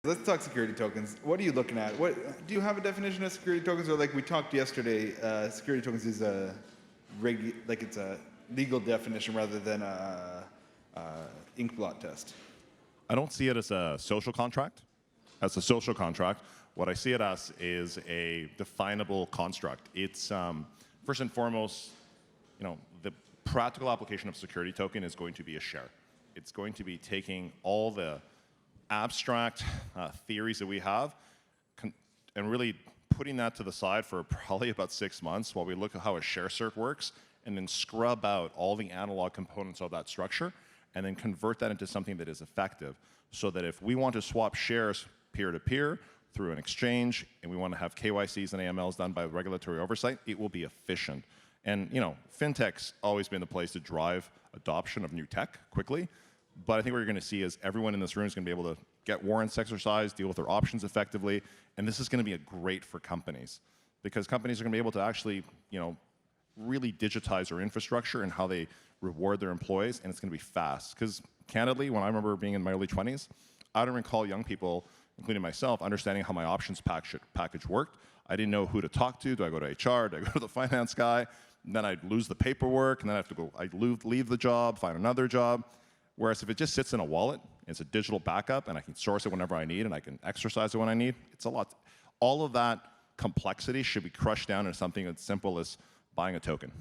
Let's talk security tokens. What are you looking at? What do you have a definition of security tokens, or like we talked yesterday? Security tokens is it's a legal definition rather than a ink blot test. I don't see it as a social contract. As a social contract, what I see it as is a definable construct. It's first and foremost, the practical application of security token is going to be a share. It's going to be taking all the abstract theories that we have and really putting that to the side for probably about 6 months while we look at how a share cert works, and then scrub out all the analog components of that structure and then convert that into something that is effective, so that if we want to swap shares peer-to-peer through an exchange and we want to have KYCs and AMLs done by regulatory oversight, it will be efficient. And fintech's always been the place to drive adoption of new tech quickly. But I think what you're going to see is everyone in this room is going to be able to get warrants exercised, deal with their options effectively, and this is going to be great for companies, because companies are going to be able to actually, really digitize their infrastructure and how they reward their employees, and it's going to be fast. Because candidly, when I remember being in my early 20s, I don't recall young people, including myself, understanding how my options package worked. I didn't know who to talk to. Do I go to HR? Do I go to the finance guy? And then I'd lose the paperwork, and then I'd leave the job, find another job. Whereas if it just sits in a wallet, it's a digital backup, and I can source it whenever I need, and I can exercise it when I need, it's a lot. All of that complexity should be crushed down into something as simple as buying a token.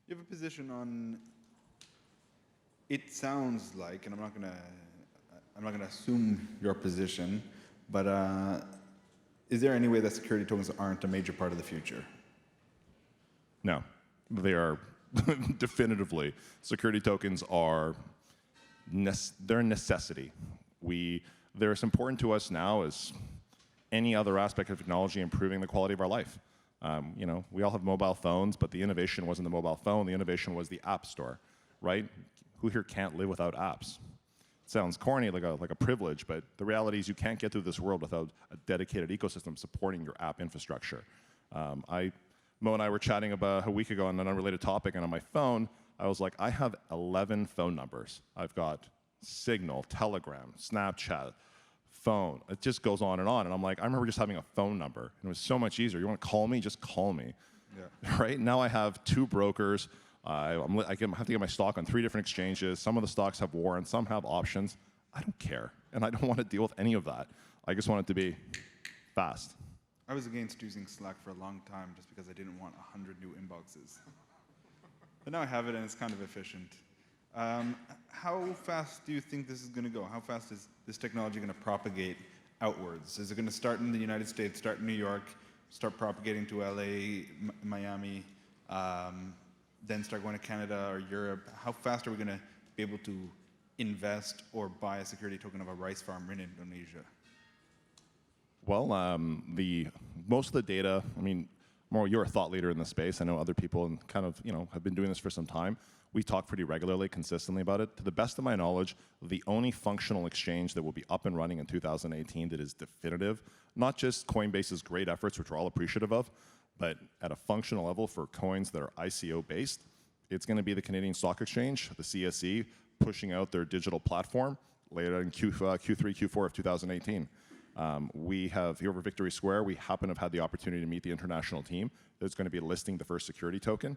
You have a position on, it sounds like, and I'm not gonna assume your position, but is there any way that security tokens aren't a major part of the future? No, they are definitively. Security tokens are they're a necessity. They're as important to us now as any other aspect of technology improving the quality of our life. We all have mobile phones, but the innovation wasn't the mobile phone. The innovation was the app store, right? Who here can't live without apps? It sounds corny, like a privilege, but the reality is you can't get through this world without a dedicated ecosystem supporting your app infrastructure. Mo and I were chatting about a week ago on an unrelated topic, and on my phone, I was like, I have 11 phone numbers. I've got Signal, Telegram, Snapchat, phone. It just goes on. And I'm like, I remember just having a phone number. And it was so much easier. You want to call me? Just call me. Yeah. Right? Now I have 2 brokers. I have to get my stock on 3 different exchanges. Some of the stocks have warrants. Some have options. I don't care. And I don't want to deal with any of that. I just want it to be fast. I was against using Slack for a long time just because I didn't want 100 new inboxes. But now I have it, and it's kind of efficient. How fast do you think this is going to go? How fast is this technology going to propagate outwards? Is it going to start in the United States, start in New York, start propagating to LA, Miami, then start going to Canada or Europe? How fast are we going to be able to invest or buy a security token of a rice farm in Indonesia? Well, most of the data, Moe, you're a thought leader in the space. I know other people kind of, have been doing this for some time. We talk pretty regularly, consistently about it. To the best of my knowledge, the only functional exchange that will be up and running in 2018 that is definitive, not just Coinbase's great efforts, which we're all appreciative of, but at a functional level for coins that are ICO-based, it's going to be the Canadian Stock Exchange, the CSE, pushing out their digital platform later in Q3, Q4 of 2018. We have, here over Victory Square, we happen to have had the opportunity to meet the international team that's going to be listing the first security token.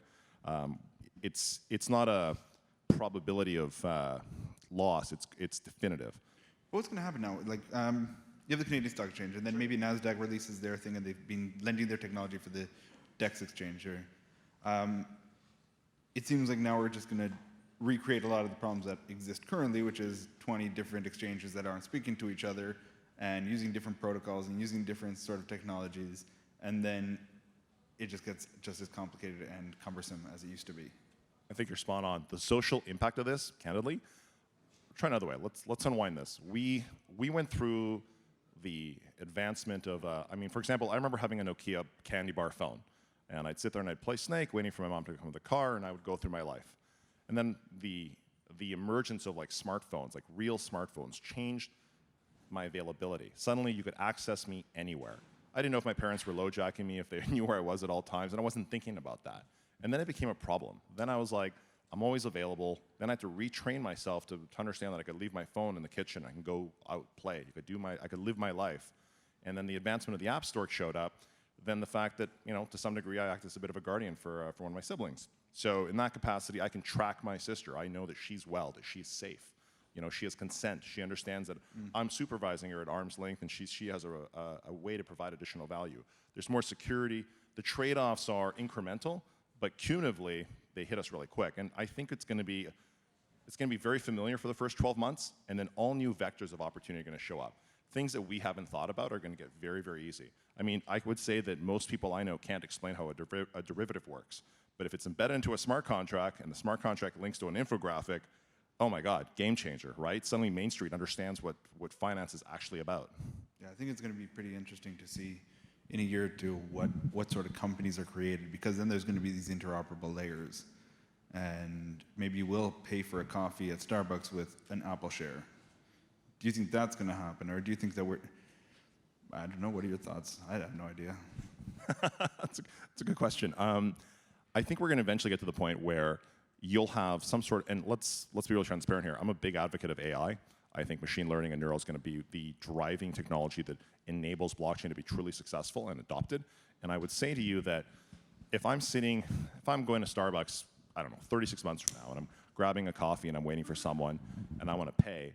It's not a probability of loss, it's definitive. What's going to happen now? Like, you have the Canadian Stock Exchange, and then maybe NASDAQ releases their thing, and they've been lending their technology for the DEX exchange. It seems like now we're just going to recreate a lot of the problems that exist currently, which is 20 different exchanges that aren't speaking to each other and using different protocols and using different sort of technologies, and then it just gets just as complicated and cumbersome as it used to be. I think you're spot on. The social impact of this, candidly, try another way. Let's unwind this. We went through the advancement of, for example, I remember having a Nokia candy bar phone, and I'd sit there and I'd play Snake, waiting for my mom to come to the car, and I would go through my life. And then the emergence of like smartphones, like real smartphones, changed my availability. Suddenly, you could access me anywhere. I didn't know if my parents were low-jacking me, if they knew where I was at all times, and I wasn't thinking about that. And then it became a problem. Then I was like, I'm always available. Then I had to retrain myself to understand that I could leave my phone in the kitchen. I can go out, play. I could live my life. And then the advancement of the App Store showed up. Then the fact that, to some degree, I act as a bit of a guardian for one of my siblings. So in that capacity, I can track my sister. I know that she's well, that she's safe. She has consent. She understands that I'm supervising her at arm's length, and she has a way to provide additional value. There's more security. The trade-offs are incremental, but cumulatively, they hit us really quick. And I think it's going to be very familiar for the first 12 months, and then all new vectors of opportunity are going to show up. Things that we haven't thought about are going to get very, very easy. I mean, I would say that most people I know can't explain how a derivative works. But if it's embedded into a smart contract, and the smart contract links to an infographic, oh my God, game changer, right? Suddenly Main Street understands what finance is actually about. Yeah, I think it's going to be pretty interesting to see in a year or two what sort of companies are created, because then there's going to be these interoperable layers. And maybe you will pay for a coffee at Starbucks with an Apple share. Do you think that's going to happen? Or do you think that I don't know, what are your thoughts? I have no idea. That's a good question. I think we're going to eventually get to the point where you'll have some sort, and let's be really transparent here. I'm a big advocate of AI. I think machine learning and neural is going to be the driving technology that enables blockchain to be truly successful and adopted. And I would say to you that if I'm going to Starbucks, I don't know, 36 months from now, and I'm grabbing a coffee and I'm waiting for someone and I want to pay,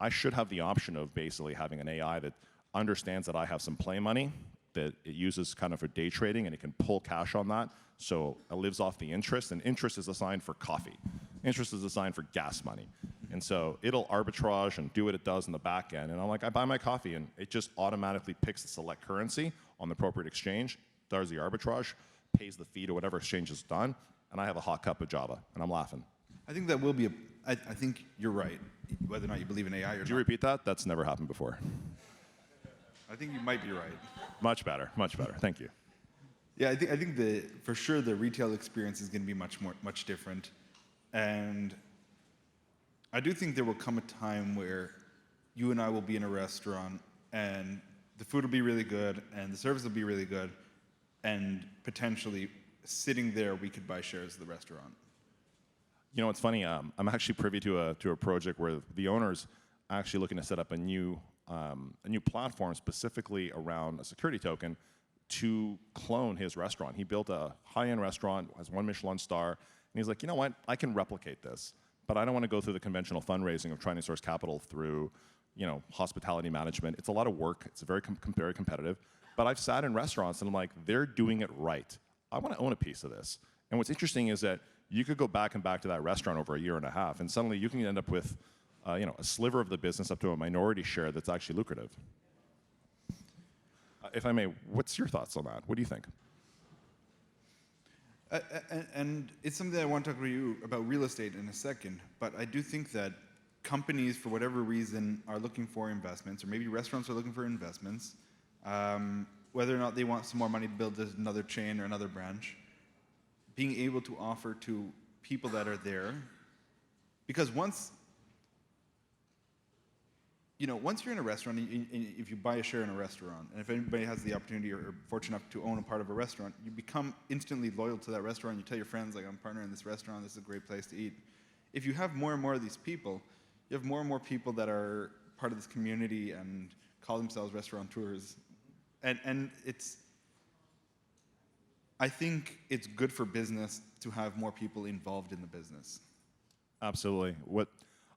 I should have the option of basically having an AI that understands that I have some play money that it uses kind of for day trading, and it can pull cash on that. So it lives off the interest, and interest is assigned for coffee. Interest is assigned for gas money. And so it'll arbitrage and do what it does in the back end. And I'm like, I buy my coffee, and it just automatically picks the select currency on the appropriate exchange, does the arbitrage, pays the fee to whatever exchange is done, and I have a hot cup of Java, and I'm laughing. I think that will be I think you're right, whether or not you believe in AI or not. Did you repeat that? That's never happened before. I think you might be right. Much better, much better. Thank you. Yeah, I think for sure the retail experience is going to be much different, and I do think there will come a time where you and I will be in a restaurant, and the food will be really good, and the service will be really good, and potentially sitting there we could buy shares of the restaurant. It's funny. I'm actually privy to a project where the owner's actually looking to set up a new platform specifically around a security token to clone his restaurant. He built a high-end restaurant, has 1 Michelin star, and he's like, you know what? I can replicate this, but I don't want to go through the conventional fundraising of trying to source capital through, hospitality management. It's a lot of work. It's very competitive. But I've sat in restaurants and I'm like, they're doing it right. I want to own a piece of this. And what's interesting is that you could go back to that restaurant over a year and a half, and suddenly you can end up with a sliver of the business up to a minority share that's actually lucrative. If I may, what's your thoughts on that? What do you think? And it's something I want to talk to you about real estate in a second, but I do think that companies, for whatever reason, are looking for investments, or maybe restaurants are looking for investments, whether or not they want some more money to build another chain or another branch, being able to offer to people that are there, because once you're in a restaurant, if you buy a share in a restaurant, and if anybody has the opportunity or fortunate enough to own a part of a restaurant, you become instantly loyal to that restaurant. You tell your friends, like, I'm a partner in this restaurant, this is a great place to eat. If you have more and more of these people, you have more and more people that are part of this community and call themselves restaurateurs. And I think it's good for business to have more people involved in the business. Absolutely.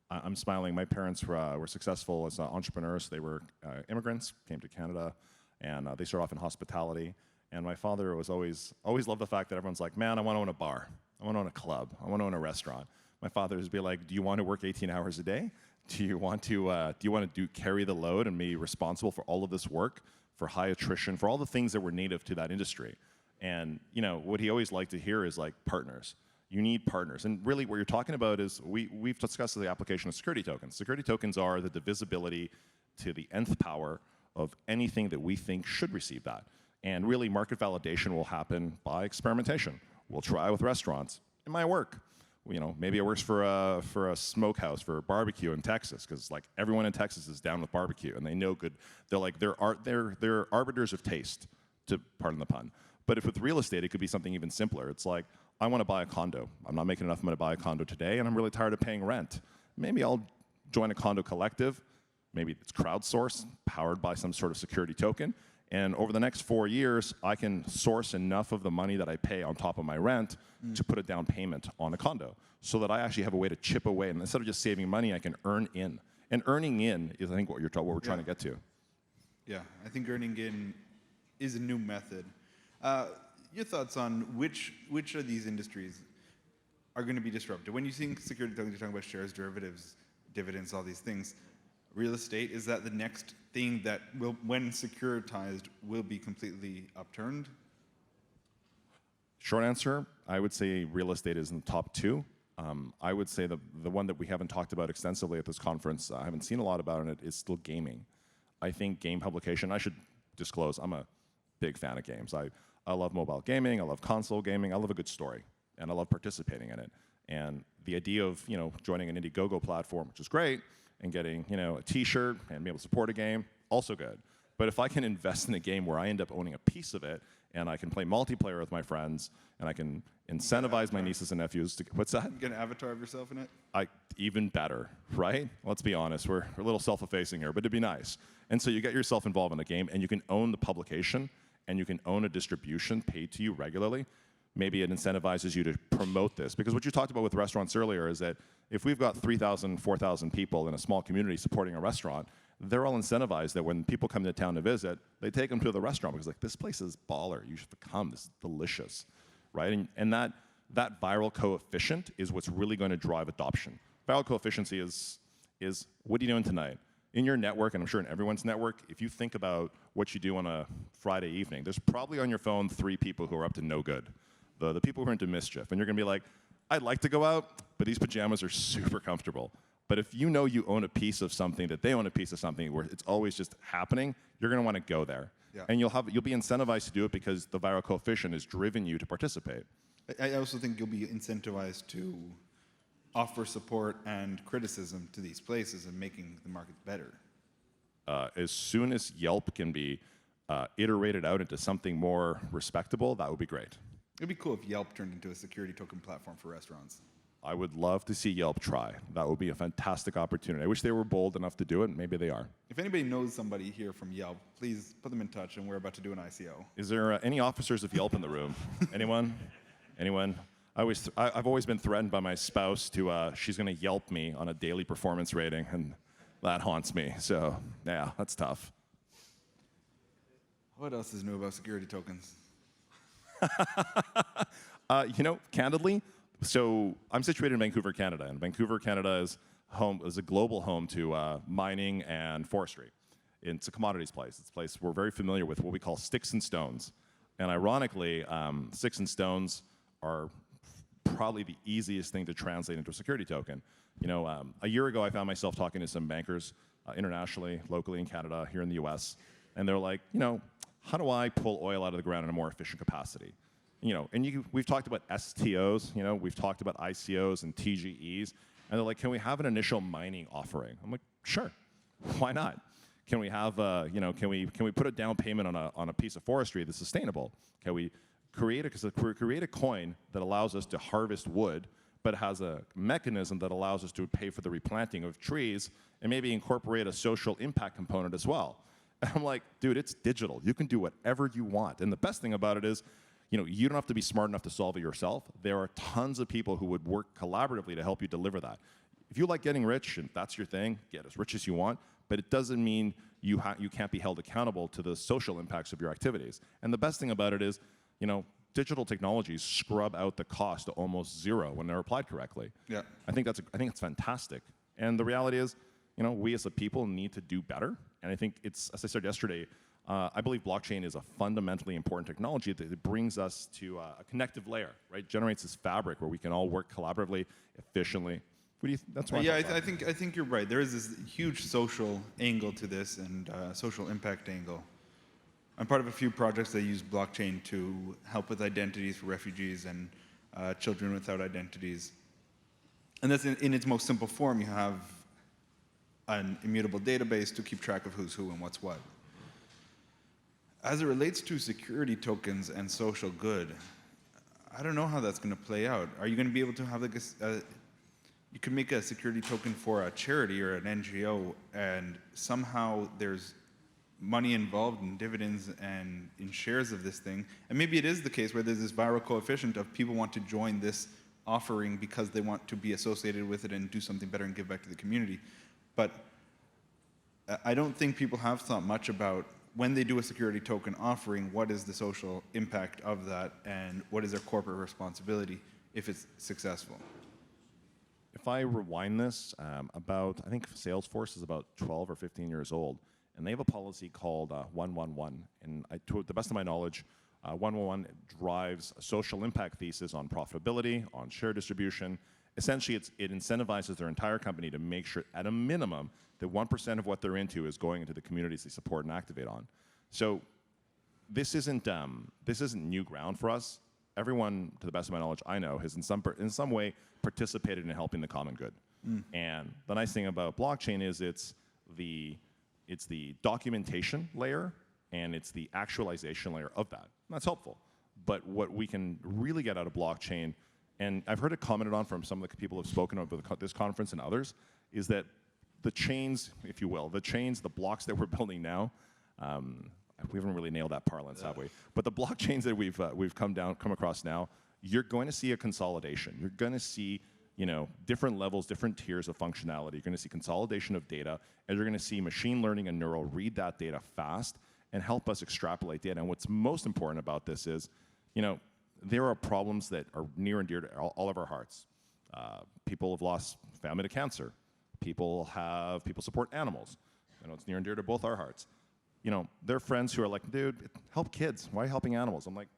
I'm smiling. My parents were successful as entrepreneurs. They were immigrants, came to Canada, and they started off in hospitality. And my father was always loved the fact that everyone's like, man, I want to own a bar. I want to own a club. I want to own a restaurant. My father would be like, do you want to work 18 hours a day? Do you want to carry the load and be responsible for all of this work, for high attrition, for all the things that were native to that industry? And what he always liked to hear is like partners. You need partners. And really what you're talking about is we've discussed the application of security tokens. Security tokens are the divisibility to the nth power of anything that we think should receive that. And really market validation will happen by experimentation. We'll try with restaurants. It might work. Maybe it works for a smokehouse, for a barbecue in Texas, because like everyone in Texas is down with barbecue and they know good. They're arbiters of taste, to pardon the pun. But if with real estate, it could be something even simpler. It's like, I want to buy a condo. I'm not making enough money to buy a condo today, and I'm really tired of paying rent. Maybe I'll join a condo collective. Maybe it's crowdsourced, powered by some sort of security token. And over the next 4 years, I can source enough of the money that I pay on top of my rent to put a down payment on a condo, so that I actually have a way to chip away. And instead of just saving money, I can earn in. And earning in is, I think, what we're trying to get to. Yeah, I think earning in is a new method. Your thoughts on which of these industries are going to be disrupted? When you think security tokens, you're talking about shares, derivatives, dividends, all these things. Real estate, is that the next thing that will, when securitized, will be completely upturned? Short answer, I would say real estate is in the top 2. I would say the one that we haven't talked about extensively at this conference, I haven't seen a lot about it, is still gaming. I think game publication, I should disclose, I'm a big fan of games. I love mobile gaming, I love console gaming, I love a good story, and I love participating in it. And the idea of joining an Indiegogo platform, which is great, and getting a T-shirt and be able to support a game, also good. But if I can invest in a game where I end up owning a piece of it, and I can play multiplayer with my friends, and I can incentivize my nieces and nephews to, what's that? Get an avatar of yourself in it? Even better, right? Let's be honest, we're a little self-effacing here, but it'd be nice. And so you get yourself involved in the game, and you can own the publication, and you can own a distribution paid to you regularly. Maybe it incentivizes you to promote this. Because what you talked about with restaurants earlier is that if we've got 3,000, 4,000 people in a small community supporting a restaurant, they're all incentivized that when people come to town to visit, they take them to the restaurant because this place is baller. You should come. This is delicious, right? And that viral coefficient is what's really going to drive adoption. Viral coefficient is what are you doing tonight? In your network, and I'm sure in everyone's network, if you think about what you do on a Friday evening, there's probably on your phone 3 people who are up to no good. The people who are into mischief. And you're going to be like, I'd like to go out, but these pajamas are super comfortable. But if you know you own a piece of something, that they own a piece of something where it's always just happening, you're going to want to go there. Yeah. And you'll be incentivized to do it because the viral coefficient has driven you to participate. I also think you'll be incentivized to offer support and criticism to these places and making the market better. As soon as Yelp can be iterated out into something more respectable, that would be great. It'd be cool if Yelp turned into a security token platform for restaurants. I would love to see Yelp try. That would be a fantastic opportunity. I wish they were bold enough to do it. Maybe they are. If anybody knows somebody here from Yelp, please put them in touch, and we're about to do an ICO. Is there any officers of Yelp in the room? Anyone? Anyone? I've always been threatened by my spouse to, she's going to Yelp me on a daily performance rating, and that haunts me. So, yeah, that's tough. What else is new about security tokens? Candidly, so I'm situated in Vancouver, Canada, and Vancouver, Canada is a global home to mining and forestry. It's a commodities place. It's a place we're very familiar with, what we call sticks and stones. And ironically, sticks and stones are probably the easiest thing to translate into a security token. A year ago, I found myself talking to some bankers internationally, locally in Canada, here in the US, and they're like, how do I pull oil out of the ground in a more efficient capacity? We've talked about STOs, we've talked about ICOs and TGEs, and they're like, can we have an initial mining offering? I'm like, sure, why not? Can we have, can we put a down payment on a piece of forestry that's sustainable? Can we create a coin that allows us to harvest wood, but has a mechanism that allows us to pay for the replanting of trees, and maybe incorporate a social impact component as well? And I'm like, dude, it's digital. You can do whatever you want. And the best thing about it is, you don't have to be smart enough to solve it yourself. There are tons of people who would work collaboratively to help you deliver that. If you like getting rich, and that's your thing, get as rich as you want, but it doesn't mean you can't be held accountable to the social impacts of your activities. And the best thing about it is, digital technologies scrub out the cost to almost zero when they're applied correctly. Yeah. I think it's fantastic. And the reality is, we as a people need to do better. And I think it's, as I said yesterday, I believe blockchain is a fundamentally important technology that brings us to a connective layer, right? Generates this fabric where we can all work collaboratively, efficiently. That's why. Yeah, I think you're right. There is this huge social angle to this and social impact angle. I'm part of a few projects that use blockchain to help with identities for refugees and children without identities. And that's in its most simple form. You have an immutable database to keep track of who's who and what's what. As it relates to security tokens and social good, I don't know how that's going to play out. Are you going to be able to have like you can make a security token for a charity or an NGO, and somehow there's money involved in dividends and in shares of this thing. And maybe it is the case where there's this viral coefficient of people want to join this offering because they want to be associated with it and do something better and give back to the community. But I don't think people have thought much about, when they do a security token offering, what is the social impact of that and what is their corporate responsibility if it's successful? If I rewind this, I think Salesforce is about 12 or 15 years old, and they have a policy called 111. And to the best of my knowledge, 111 drives a social impact thesis on profitability, on share distribution. Essentially, it incentivizes their entire company to make sure, at a minimum, that 1% of what they're into is going into the communities they support and activate on. So this isn't new ground for us. Everyone, to the best of my knowledge, I know, has in some way participated in helping the common good. And the nice thing about blockchain is it's the documentation layer and it's the actualization layer of that. And that's helpful. But what we can really get out of blockchain, and I've heard it commented on from some of the people who have spoken about this conference and others, is that the chains, if you will, the blocks that we're building now, we haven't really nailed that parlance, have we? But the blockchains that we've come across now, you're going to see a consolidation. You're going to see, different levels, different tiers of functionality. You're going to see consolidation of data, and you're going to see machine learning and neural read that data fast and help us extrapolate data. And what's most important about this is, there are problems that are near and dear to all of our hearts. People have lost family to cancer. People support animals. It's near and dear to both our hearts. There are friends who are like, dude, help kids. Why are you helping animals? I'm like,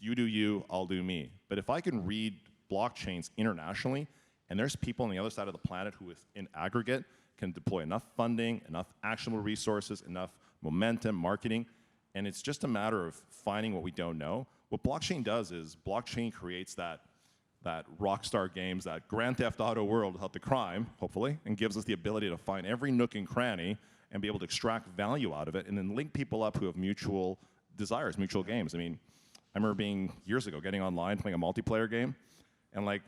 you do you, I'll do me. But if I can read blockchains internationally, and there's people on the other side of the planet who, in aggregate, can deploy enough funding, enough actionable resources, enough momentum, marketing, and it's just a matter of finding what we don't know. What blockchain does is blockchain creates that Rockstar Games, that Grand Theft Auto world without the crime, hopefully, and gives us the ability to find every nook and cranny and be able to extract value out of it and then link people up who have mutual desires, mutual games. I remember years ago, getting online, playing a multiplayer game, and I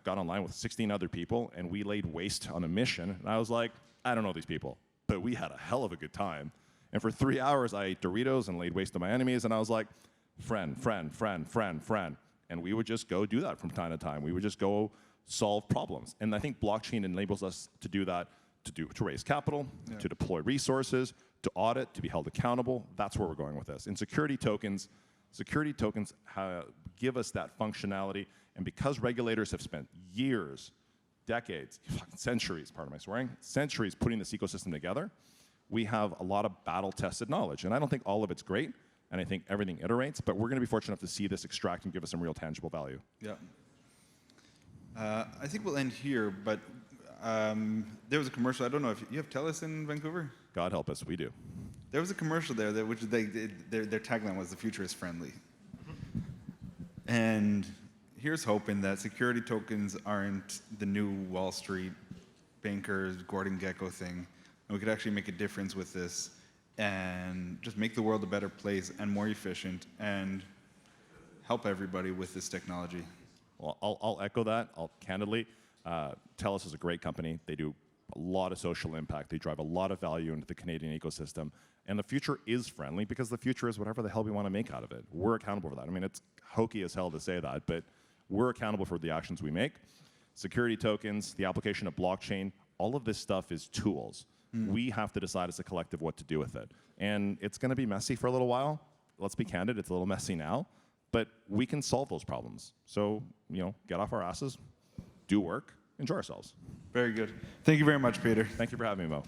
got online with 16 other people, and we laid waste on a mission, and I was like, I don't know these people, but we had a hell of a good time. And for 3 hours, I ate Doritos and laid waste to my enemies, and I was like, friend, friend, friend, friend, friend. And we would just go do that from time to time. We would just go solve problems. And I think blockchain enables us to do that, to raise capital, to deploy resources, to audit, to be held accountable. That's where we're going with this. And security tokens give us that functionality. And because regulators have spent years, decades, centuries, pardon my swearing, centuries putting this ecosystem together, we have a lot of battle-tested knowledge. And I don't think all of it's great, and I think everything iterates, but we're going to be fortunate enough to see this extract and give us some real tangible value. Yeah. I think we'll end here, but there was a commercial. I don't know if you have TELUS in Vancouver? God help us, we do. There was a commercial there which their tagline was, "The future is friendly." And here's hoping that security tokens aren't the new Wall Street bankers, Gordon Gekko thing, and we could actually make a difference with this and just make the world a better place and more efficient and help everybody with this technology. Well, I'll echo that. Candidly, TELUS is a great company. They do a lot of social impact. They drive a lot of value into the Canadian ecosystem. And the future is friendly because the future is whatever the hell we want to make out of it. We're accountable for that. It's hokey as hell to say that, but we're accountable for the actions we make. Security tokens, the application of blockchain, all of this stuff is tools. We have to decide as a collective what to do with it. And it's going to be messy for a little while. Let's be candid, it's a little messy now, but we can solve those problems. So, get off our asses, do work, enjoy ourselves. Very good. Thank you very much, Peter. Thank you for having me, Mo.